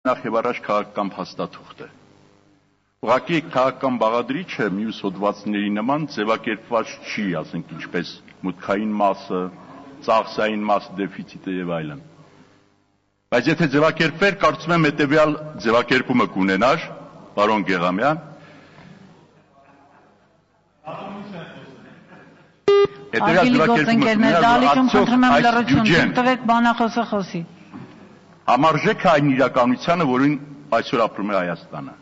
Նախ եւ առաջ քաղաքական փաստաթուղթ է։ Ուղղակի քաղաքական բաղադրիչը մյուս հոդվածների նման ձևակերպված չի, ասենք ինչպես մուտքային մասը, ծախսային մասը, դեֆիցիտը եւ այլն։ Բայց եթե ձևակերպվեր, կարծում եմ հետեւյալ ձևակերպումը կունենար, պարոն Գեղամյան։ Համարժեք է այն իրականությանը, որին այսօր ապրում է Հայաստանը։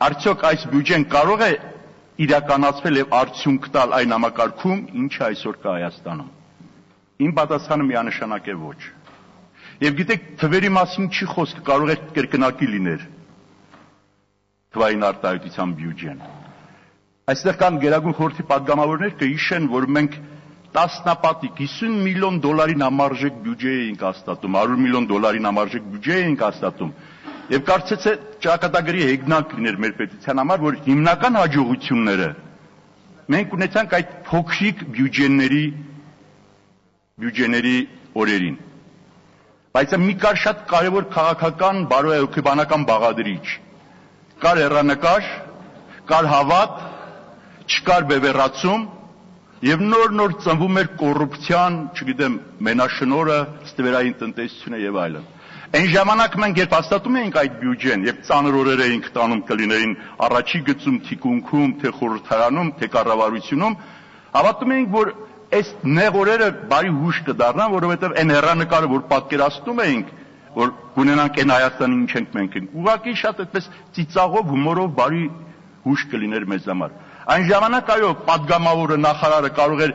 Արդյոք այս բյուջեն կարող է իրականացվել եւ արդյունք տալ այն համակարգում, ինչը այսօր կա Հայաստանում։ Իմ պատասխանը միանշանակ է ոչ։ Եվ գիտեք, թվերի մասին չի խոսքը, կարող է կրկնակի լիներ թվային արտահայտության բյուջեն։ Այստեղ կան Գերագույն խորհրդի պատգամավորներ կհիշեն, որ մենք տասնապատիկ 50 միլիոն դոլարին համարժեք բյուջե էինք հաստատում, 100 միլիոն դոլարին համարժեք բյուջե էինք հաստատում։ Եվ կարծես է ճակատագրի հեգնանք լիներ մեր պետության համար, որ հիմնական հաջողությունները մենք ունեցանք այդ փոքրիկ բյուջեների օրերին։ Բայց մի կար շատ կարևոր քաղաքական, բարոյահոգեբանական բաղադրիչ։ Կար հեռանկար, կար հավատ, չկար բևեռացում, եւ նոր ծնվում էր կոռուպցիան, չգիտեմ, մենաշնորհը, ստվերային տնտեսությունը եւ այլն։ Այն ժամանակ մենք երբ հաստատում էինք այդ բյուջեն եւ ծանր օրեր էինք տանում կլիներին առաջի գծում, թիկունքում, թե խորհրդարանում, թե կառավարությունում, հավատում էինք, որ այս նեղ օրերը բարի հուշ կդառնան, որովհետեւ այն հեռանկարը, որ պատկերացնում էինք, որ կունենանք այն Հայաստանի ինչ ենք մենք, ուղղակի շատ այդպես ծիծաղով, հումորով բարի հուշ կլիներ մեզ համար։ Այն ժամանակ այո, պատգամավորը, նախարարը կարող էր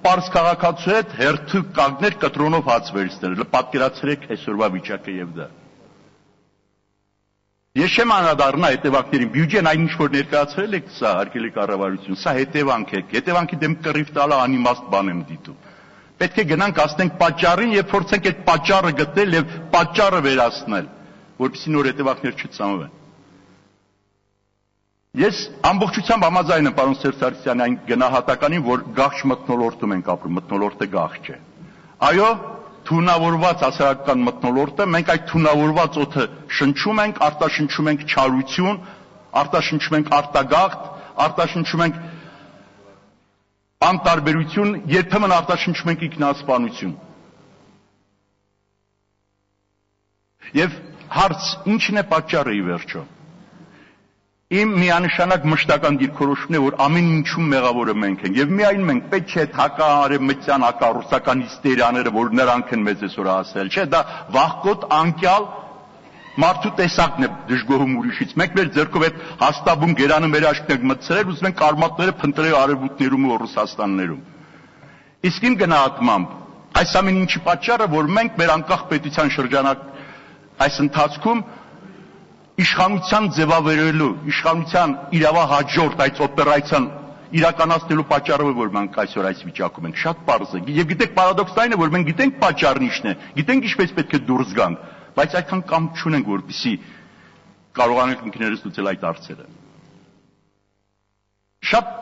պարզ քաղաքացու հետ հերթը կանգներ կտրոնով հաց վերցնել, պատկերացրեք այսօրվա վիճակը եւ դա։ Ես չեմ անդրադառնա հետևանքներին, բյուջեն այն ինչ որ ներկայացրել եք սա, հարգելի կառավարություն, սա հետևանք է, հետևանքի դեմ կռիվ տալը անիմաստ բան եմ դիտում։ Պետք է գնանք ասենք պատճառին եւ փորձենք այդ պատճառը գտնել եւ պատճառը վերացնել, որպեսզի նոր հետևանքներ չծանվեն։ Ես ամբողջությամբ համաձայն եմ պարոն Սերժ Սարգսյանի այն գնահատականին, որ գաղջ մթնոլորտում ենք ապրում, մթնոլորտը գաղջ է։ Այո, թունավորված հասարակական մթնոլորտը, մենք այդ թունավորված օդը շնչում ենք, արտաշնչում ենք չարություն, արտաշնչում ենք արտագաղթ, արտաշնչում ենք անտարբերություն, երբեմն արտաշնչում ենք ինքնասպանություն։ Եվ հարց, ինչն է պատճառը ի վերջո։ Իմ միանշանակ մշտական դիրքորոշումն է, որ ամեն ինչում մեղավորը մենք ենք, եւ միայն մենք, պետք չէ հակարևմտյան, հակառուսական հիստերիաները, որ նրանք են մեզ այսօր հասել, չէ, դա վաղկոտ անկյալ մարդու տեսակն է դժգոհում ուրիշից։ Մենք մեր ձեռքով այդ հաստաբուն գերանը մեր աչքն ենք մտցրել, ուզում ենք արմատները փնտրել արևմուտքներում ու Ռուսաստաններում։ Իսկ իմ գնահատմամբ այս ամեն ինչի պատճառը, որ մենք մեր անկախ պետության շրջանակ այս ընթացքում իշխանության ձևավորելու, իշխանության իրավահաջորդ այս օպերացիան իրականացնելու պատճառը, որ մենք այսօր այս վիճակում ենք, շատ պարզ է։ Եվ գիտեք, պարադոքսն այն է, որ մենք գիտենք պատճառն ինչն է, գիտենք ինչպես պետք է դուրս գանք, բայց այդքան կամ չունենք, որպեսզի կարողանանք ինքներս լուծել այդ հարցերը։ Շատ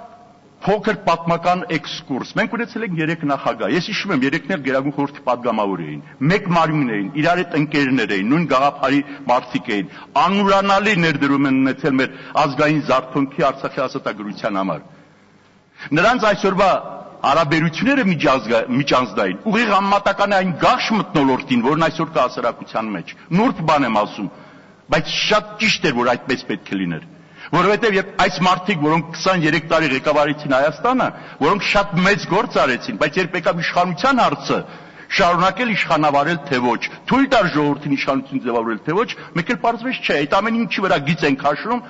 փոքր պատմական էքսկուրս։ Մենք ունեցել ենք 3 նախագահ։ Ես հիշում եմ, 3-ն էլ Գերագույն խորհրդի պատգամավոր էին։ Մեկ մարմին էին, իրար հետ ընկերներ էին, նույն գաղափարի մարդիկ էին։ Անուրանալի ներդրում են ունեցել մեր ազգային զարթոնքի Արցախի ազատագրության համար։ Նրանց այսօրվա հարաբերությունները միջանձնային ուղիղ համեմատական է այն գաղջ մթնոլորտին, որն այսօր կա հասարակության մեջ։ Նուրբ բան եմ ասում, բայց շատ ճիշտ էր, որ այդպես պետք է լիներ։ Որովհետև եւ այս մարդիկ, որոնք 23 տարի ղեկավարեցին Հայաստանը, որոնք շատ մեծ գործ արեցին, բայց երբ եկավ իշխանության հարցը, շարունակել իշխանավարել թե ոչ, թույլ տար ժողովրդին իշխանություն ձևավորել թե ոչ, մեկ էլ պարզվեց չէ, այդ ամեն ինչի վրա գիծ են քաշում,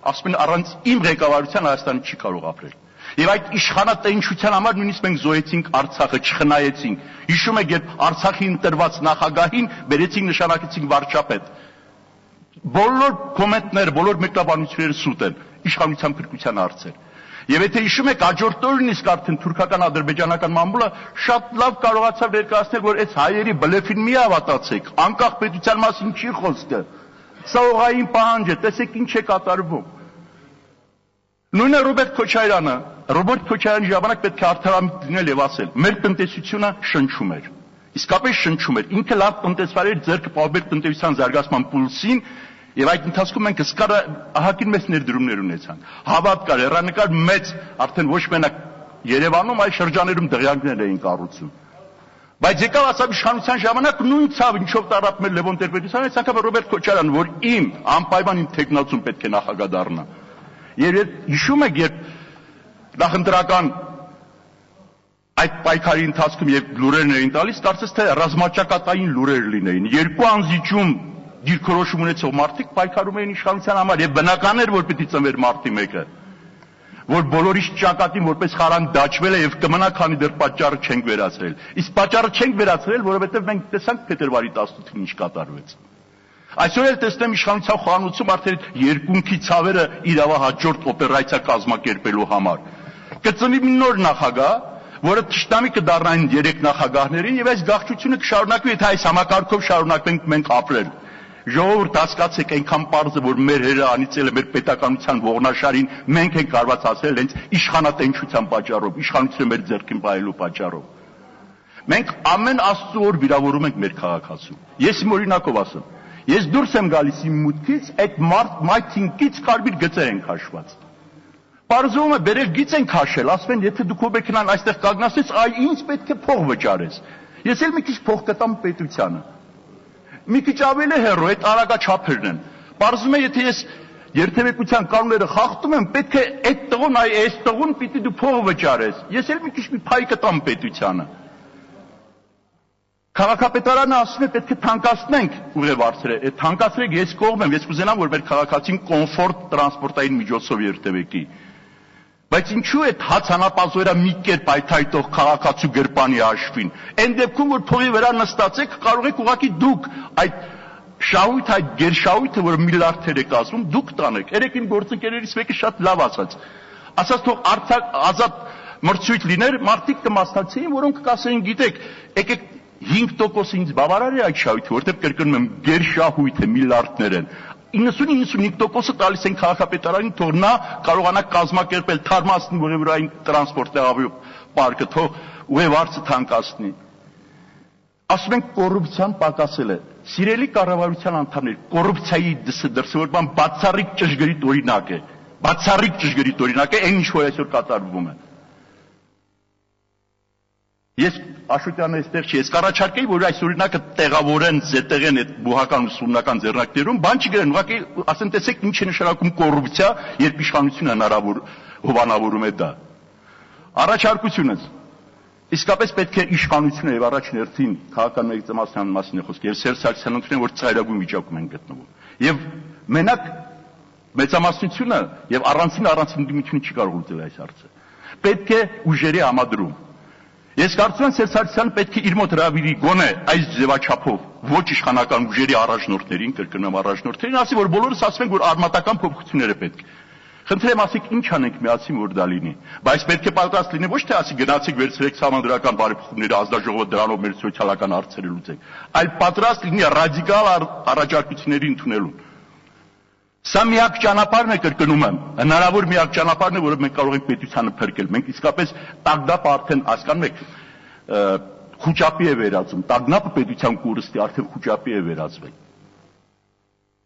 ասում են առանց իմ ղեկավարության Հայաստանը չի կարող ապրել։ Եվ այդ իշխանատենչության համար նույնիսկ մենք զոհեցինք Արցախը, չխնայեցինք։ Հիշում եք, երբ Արցախի ընտրված նախագահին բերեցինք նշանակեցինք վարչապետ։ Բոլոր կոմենտները, բոլոր մեկնաբանությունները սուտ են, իշխանության փրկության հարցեր։ Եվ եթե հիշում եք, հաջորդ օրն իսկ արդեն թուրքական-ադրբեջանական մամուլը շատ լավ կարողացավ ներկայացնել, որ այս հայերի բլեֆին մի հավատացեք, անկախ պետության մասին չի խոսքը։ Սա օղային պահանջ է, տեսեք ինչ է կատարվում։ Նույնը Ռոբերտ Քոչարյանի ժամանակ պետք է արդարամիտ լինել եւ ասել, մեր տնտեսությունը շնչում էր։ իսկապես շնչում էր, ինքը լավ տնտեսվար էր ձեռքը պահբեր տնտեսության զարգացման պուլսին, եւ այդ ընթացքում մենք հսկա ահագին մեծ ներդրումներ ունեցանք։ Հավատ կար, հեռանկար մեծ, արդեն ոչ մենակ Երևանում, այլ շրջաներում դղյակներ էին կառուցում։ Բայց եկավ ասա իշխանության ժամանակ նույն ցավ ինչով տարավ մեր Լևոն Տեր-Պետրոսյանը, այս անգամ Ռոբերտ Քոչարյանը, որ իմ անպայման իմ տեխնացուն պետք է նախագահ դառնա։ Եվ հիշում եք, երբ նախընտրական այդ պայքարի ընթացքում երբ լուրերն էին տալիս, կարծես թե ռազմաճակատային լուրեր լինեին։ Երկու անզիջում դիրքորոշում ունեցող մարդիկ պայքարում էին իշխանության համար եւ բնական էր, որ պիտի ծնվեր մարտի 1-ը, որ բոլորիս ճակատին որպես խարանք դաջվել է եւ կմնա, քանի դեռ պատճառը չենք վերացրել։ Իսկ պատճառը չենք վերացրել, որովհետեւ մենք տեսանք փետրվարի 18-ին ինչ կատարվեց։ Այսօր էլ տեսնեմ իշխանության խոհանոցում արդեն երկունքի ցավերը իրավահաջորդ օպերացիա կազմակերպելու համար։ Կծնի մի նոր նախագահ, որը թշնամի կդառնային 3 նախագահներին եւ այս գաղթությունը կշարունակվի, եթե այս համակարգով շարունակենք մենք ապրել։ Ժողովուրդ հասկացեք, այնքան պարզ է, որ մեր հերը անիծել է մեր պետականության ողնաշարին, մենք ենք կարված ասել հենց իշխանատենչության պատճառով, իշխանությունը մեր ձեռքին պահելու պատճառով։ Մենք ամեն Աստծո օր վիրավորում ենք մեր քաղաքացուն։ Ես իմ օրինակով ասեմ, ես դուրս եմ գալիս իմ մուտքից, այդ մայթինքից կարմիր գծեր են քաշված։ Պարզվում է, բերել գիծ են քաշել, ասեն, եթե դուք ովքերն այստեղ կանգնացես, այ ինձ պետք է փող վճարես։ Ես էլ մի քիչ փող կտամ պետությանը։ Մի քիչ ավելի հեռու այդ արագաչափերն են։ Պարզվում է, եթե ես երթևեկության կանոնները խախտում եմ, պետք է այդ տղուն, այ այս տղուն պիտի դու փող վճարես։ Ես էլ մի քիչ մի փայ կտամ պետությանը։ Քաղաքապետարանը ասում է, պետք է թանկացնենք ուղևորները։ Այդ թանկացրեք, ես կողմ եմ, ես կուզենամ, որ մեր քաղաքացին կոմֆորտ տրանսպորտային միջոցով երթևեկի։ Բայց ինչու է հացանապազորա մի կերպ այթայթող քաղաքացու գրպանի հաշվին։ Այն դեպքում, որ փողի վրա նստածեք, կարող եք ուղղակի դուք այդ շահույթ, այդ գերշահույթը, որը միլիարդներ է կազմում, դուք տանեք։ Երեք իմ գործընկերներից մեկը շատ լավ ասաց։ Ասաց թող ազատ մրցույթ լիներ, մարդիկ կմասնակցեին, որոնք կասեին, գիտեք, եկեք 5% ինձ բավարար է այդ շահույթը, որտեղ կրկնում եմ, գերշահույթ է, միլիարդներ են։ 90-95% տալիս են քաղաքապետարանին, թող նա կարողանա կազմակերպել թարմացնի ուղևորային տրանսպորտի պարկը, թող ուղևորը թանկացնի։ Ասում ենք կոռուպցիան պակասել է։ Սիրելի կառավարության անդամներ, կոռուպցիայի դրսևորման բացառիկ ճշգրիտ օրինակ է։ Բացառիկ ճշգրիտ օրինակ է այն ինչ որ այսօր կատարվում է։ Ես Աշոտյանը այստեղ չի, ես կառաջարկեի, որ այս օրինակը տեղավորեն, զետեղեն այդ բուհական ուսումնական ձեռնարկներում, բան չգրեն, ուղղակի ասեն, տեսեք ինչ է նշանակում կոռուպցիա, երբ իշխանությունը հնարավոր հովանավորում է դա։ Առաջարկությունս իսկապես պետք է իշխանությունը եւ առաջին հերթին քաղաքական մեծամասնության մասին է խոսքը, եւ Սերժ Սարգսյանն ընդունել, որ ծայրագույն վիճակում են գտնվում։ Եվ մենակ մեծամասնությունը եւ առանցին դիմությունը չի կարող լուծել այս հարցը։ Պետք է ուժերի համադրում։ Ես կարծում եմ Սերժ Սարգսյանը պետք է իր մոտ հրավիրի գոնե այս ձևաչափով ոչ իշխանական ուժերի առաջնորդներին, կրկնում առաջնորդներին, ասի, որ բոլորս ասում ենք, որ արմատական փոփոխություններ է պետք։ Խնդրեմ ասեք, ինչ անենք միացին, որ դա լինի։ Բայց պետք է պատրաստ լինի ոչ թե ասի գնացեք վերցրեք համանդրական բարեփոխումները, ազդաժողովը դրանով մեր սոցիալական հարցերը լուծեք, այլ պատրաստ լինի ռադիկալ առաջարկությունների ընդունելուն։ Սա միակ ճանապարհն է, կրկնում եմ, հնարավոր միակ ճանապարհն է, որով մենք կարող ենք պետությանը փրկել։ Մենք իսկապես տագնապը արդեն հասկանում եք, խոճապի է վերածում, տագնապը պետության կուրստի արդեն խոճապի է վերածվել։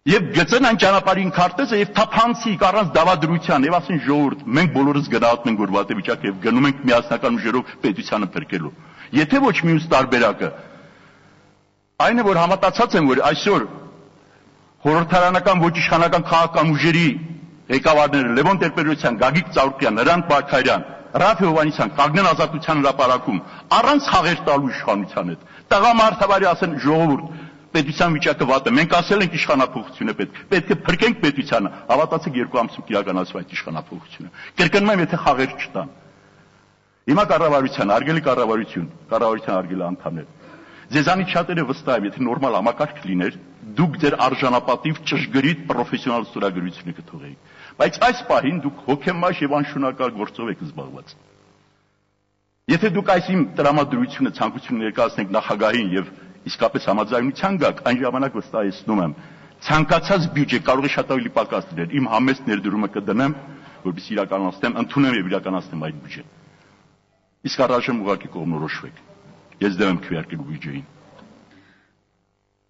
Եվ գծեն այն ճանապարհին քարտեզը եւ թափանցիկ առանց դավադրության եւ ասեն ժողովուրդ, մենք բոլորս գնահատում ենք, որ վատեվիճակ է եւ գնում ենք միասնական ուժերով պետությանը փրկելու։ Եթե ոչ մյուս տարբերակը այն է, որ համատացած են, որ այսօր խորհրդարանական ոչ իշխանական քաղաքական ուժերի ղեկավարները Լևոն Տեր-Պետրոսյան, Գագիկ Ծառուկյան, Հրանտ Բակարյան, Ռաֆի Հովհաննիսյան կանգնեն ազատության հրապարակում առանց խաղեր տալու իշխանության հետ։ Տղամարդավարի ասեն ժողովուրդ, պետության վիճակը վատ է, մենք ասել ենք իշխանափոխություն է պետք է փրկենք պետությանը, հավատացեք 2 ամսում կիրականացվի այդ իշխանափոխությունը։ Կրկնում եմ, եթե խաղեր չտան։ Հիմա կառավարության, արգելի կառավարության արգելի անդամներ, ձեզանից շատերը վստահ եմ, եթե նորմալ համակարգ լիներ, դուք ձեր արժանապատիվ ճշգրիտ պրոֆեսիոնալ ստորագրությունը կթողեիք։ Բայց այս պահին դուք հոգեմաշ եւ անշունակալ գործով եք զբաղված։ Եթե դուք այս իմ տրամադրությունը ցանկություն ներկայացնեք նախագահին եւ իսկապես համաձայնության գաք, այն ժամանակ վստահեցնում եմ, ցանկացած բյուջե կարող է շատ ավելի պակաս լինել։ Իմ համեստ ներդրումը կդնեմ, որպեսզի իրականացնեմ, ընդունեմ եւ իրականացնեմ այդ բյուջեն։ Իսկ առայժմ ուղղակի կողմնորոշվեք։ Ես դեմ եմ քվեարկելու բյուջեին։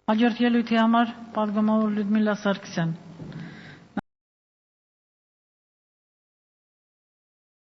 Հաջորդ ելույթի համար պատգամավոր Լյուդմիլա Սարգսյան։